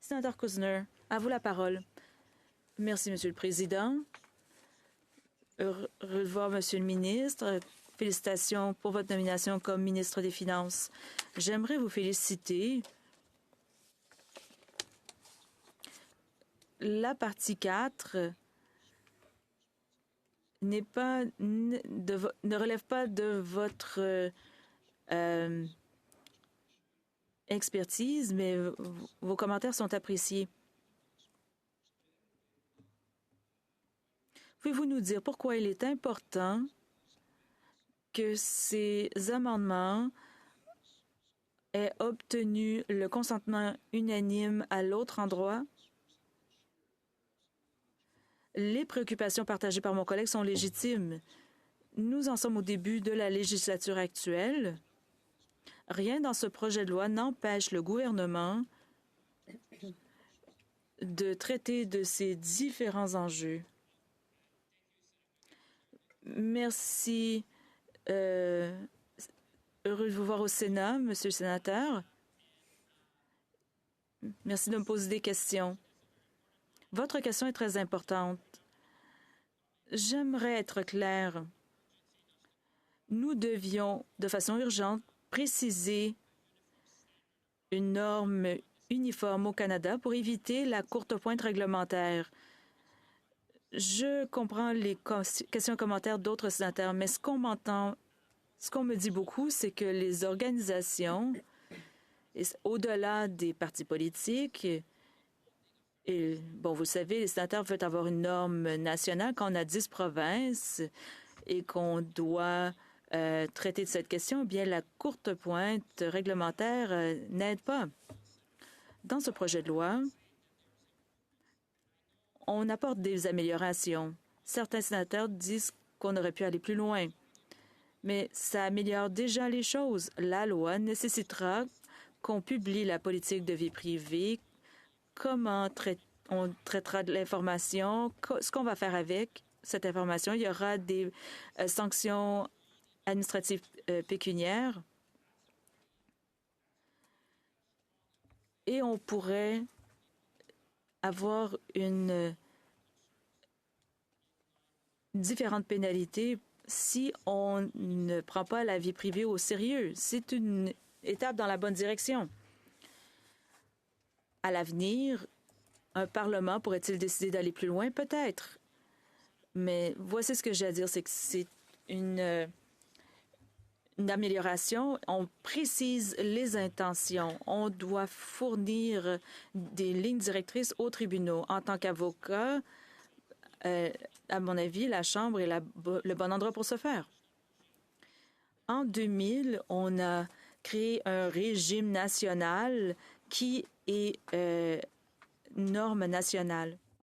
Sénateur Kuzner, à vous la parole. Merci, Monsieur le Président. Heureux de voir Monsieur le ministre. Félicitations pour votre nomination comme ministre des Finances. J'aimerais vous féliciter. La partie 4 ne relève pas de votre expertise, mais vos commentaires sont appréciés. Pouvez-vous nous dire pourquoi il est important que ces amendements aient obtenu le consentement unanime à l'autre endroit? Les préoccupations partagées par mon collègue sont légitimes. Nous en sommes au début de la législature actuelle. Rien dans ce projet de loi n'empêche le gouvernement de traiter de ces différents enjeux. Merci. Heureux de vous voir au Sénat, Monsieur le sénateur. Merci de me poser des questions. Votre question est très importante. J'aimerais être clair. Nous devions, de façon urgente, préciser une norme uniforme au Canada pour éviter la courte pointe réglementaire. Je comprends les questions et commentaires d'autres sénateurs, mais ce qu'on me dit beaucoup, c'est que les organisations, au-delà des partis politiques, et bon, vous le savez, les sénateurs veulent avoir une norme nationale quand on a 10 provinces et qu'on doit traiter de cette question, bien la courte pointe réglementaire n'aide pas. Dans ce projet de loi, on apporte des améliorations. Certains sénateurs disent qu'on aurait pu aller plus loin, mais ça améliore déjà les choses. La loi nécessitera qu'on publie la politique de vie privée, comment on traitera de l'information, ce qu'on va faire avec cette information. Il y aura des sanctions administratives pécuniaires et on pourrait avoir une différente pénalité si on ne prend pas la vie privée au sérieux. C'est une étape dans la bonne direction. À l'avenir, un Parlement pourrait-il décider d'aller plus loin? Peut-être. Mais voici ce que j'ai à dire, c'est que c'est une amélioration. On précise les intentions. On doit fournir des lignes directrices aux tribunaux. En tant qu'avocat, à mon avis, la Chambre est le bon endroit pour ce faire. En 2000, on a créé un régime national qui est norme nationale.